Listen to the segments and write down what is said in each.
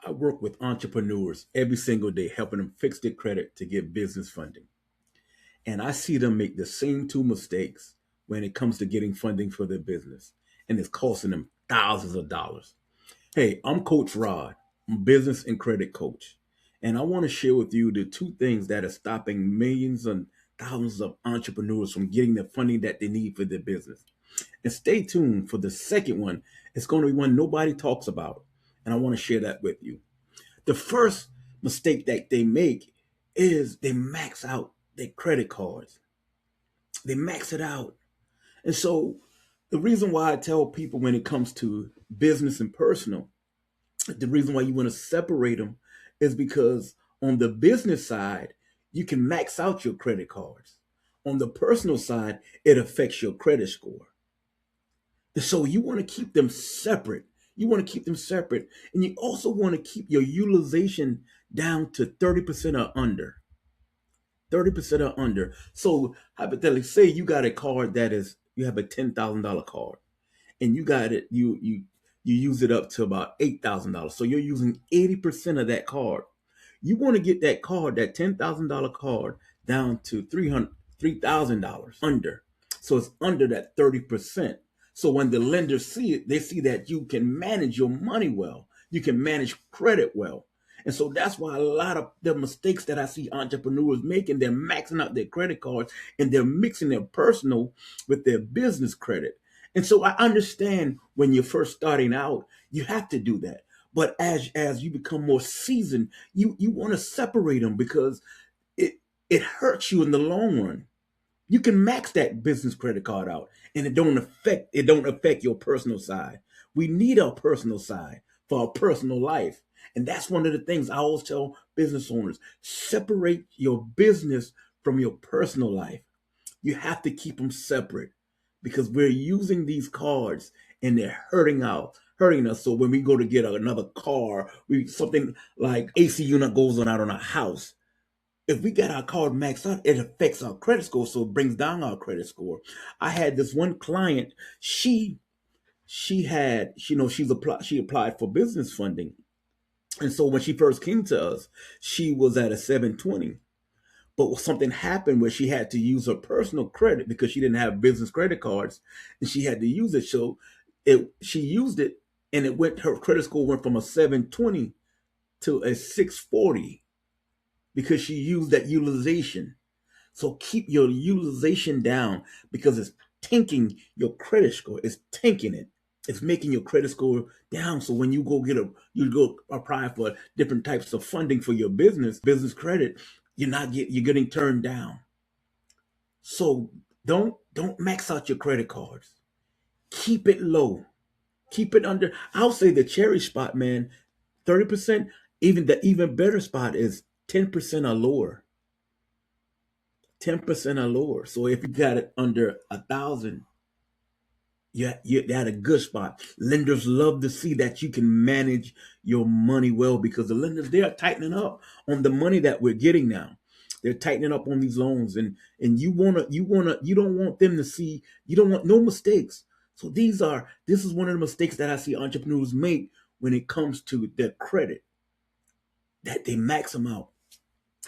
I work with entrepreneurs every single day, helping them fix their credit to get business funding. And I see them make the same two mistakes when it comes to getting funding for their business. And it's costing them thousands of dollars. Hey, I'm Coach Rod. I'm a business and credit coach. And I want to share with you the two things that are stopping millions and thousands of entrepreneurs from getting the funding that they need for their business. And stay tuned for the second one. It's going to be one nobody talks about. And I want to share that with you. The first mistake that they make is they max out their credit cards. They max it out. And so the reason why I tell people when it comes to business and personal, the reason why you want to separate them is because on the business side, you can max out your credit cards. On the personal side, it affects your credit score. So you want to keep them separate. You want to keep them separate. And you also want to keep your utilization down to 30% or under. 30% or under. So hypothetically, say you got a card that is, you have a $10,000 card and you got it, you use it up to about $8,000. So you're using 80% of that card. You want to get that card, that $10,000 card, down to $3,000 under. So it's under that 30%. So when the lenders see it, they see that you can manage your money well. You can manage credit well. And so that's why a lot of the mistakes that I see entrepreneurs making, they're maxing out their credit cards and they're mixing their personal with their business credit. And so I understand when you're first starting out, you have to do that. But as you become more seasoned, you want to separate them because it hurts you in the long run. You can max that business credit card out and it don't affect your personal side. We need our personal side for our personal life. And that's one of the things I always tell business owners. Separate your business from your personal life. You have to keep them separate because we're using these cards and they're hurting us. So when we go to get another car, something like AC unit goes on out on our house. If we got our card maxed out, it affects our credit score, so it brings down our credit score. I had this one client. She applied for business funding, and so when she first came to us, she was at a 720. But something happened where she had to use her personal credit because she didn't have business credit cards, and she had to use it. So she used it, and her credit score went from a 720 to a 640 because she used that utilization. So keep your utilization down because it's tanking your credit score. It's tanking it. It's making your credit score down. So when you go apply for different types of funding for your business credit, you're getting turned down. So don't max out your credit cards. Keep it low. Keep it under. I'll say the cherry spot, man, 30%. Even the even better spot is 10% or lower. 10% or lower. So if you got it under 1,000, you're at a good spot. Lenders love to see that you can manage your money well because the lenders, they are tightening up on the money that we're getting now. They're tightening up on these loans, and you don't want them to see, you don't want no mistakes. So this is one of the mistakes that I see entrepreneurs make when it comes to their credit, that they max them out.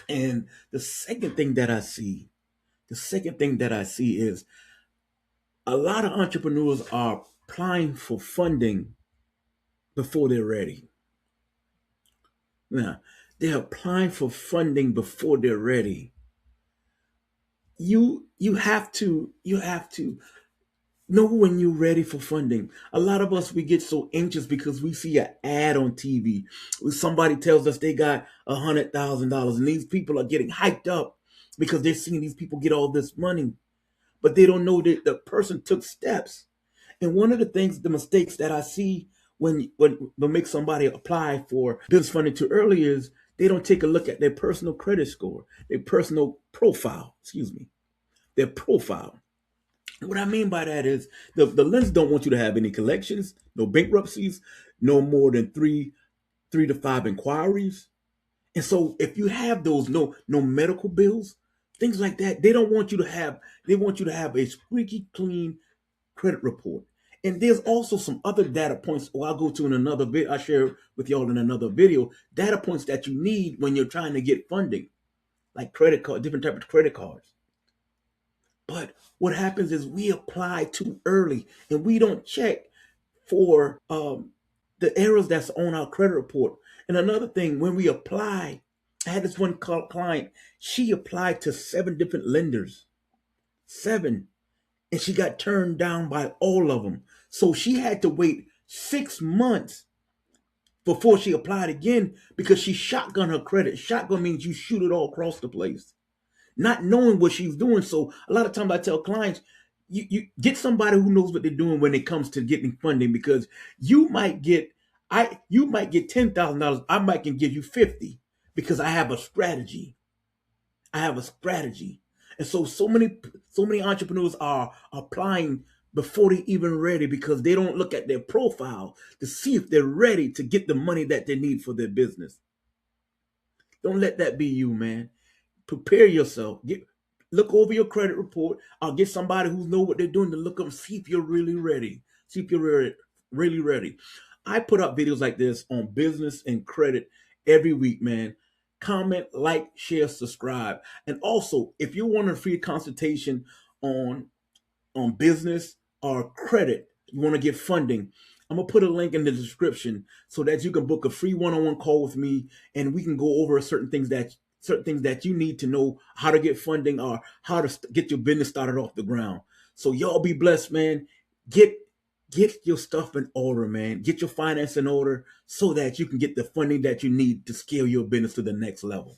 And the second thing that I see is a lot of entrepreneurs are applying for funding before they're ready. Now, they're applying for funding before they're ready. You have to know when you're ready for funding. A lot of us, we get so anxious because we see an ad on TV. Somebody tells us they got $100,000 and these people are getting hyped up because they're seeing these people get all this money, but they don't know that the person took steps. And one of the things, the mistakes that I see when they make somebody apply for business funding too early is they don't take a look at their personal credit score, their personal profile, their profile. What I mean by that is the lenders don't want you to have any collections, no bankruptcies, no more than three to five inquiries. And so if you have those no medical bills, things like that, they want you to have a squeaky clean credit report. And there's also some other data points, or I'll go to in another video, I share with y'all in another video, data points that you need when you're trying to get funding, like credit card, different type of credit cards. But what happens is we apply too early and we don't check for the errors that's on our credit report. And another thing, when we apply, I had this one client, she applied to 7 different lenders, 7, and she got turned down by all of them. So she had to wait 6 months before she applied again because she shotgun her credit. Shotgun means you shoot it all across the place, not knowing what she's doing. So a lot of times I tell clients, you get somebody who knows what they're doing when it comes to getting funding, because you might get $10,000. I might can give you 50 because I have a strategy. I have a strategy. And so many entrepreneurs are applying before they even ready because they don't look at their profile to see if they're ready to get the money that they need for their business. Don't let that be you, man. Prepare yourself. Look over your credit report. I'll get somebody who knows what they're doing to look up and see if you're really ready. See if you're really ready. I put up videos like this on business and credit every week, man. Comment, like, share, subscribe. And also, if you want a free consultation on business or credit, you want to get funding, I'm going to put a link in the description so that you can book a free one-on-one call with me and we can go over certain things that you need to know how to get funding or how to get your business started off the ground. So y'all be blessed, man. Get your stuff in order, man. Get your finance in order so that you can get the funding that you need to scale your business to the next level.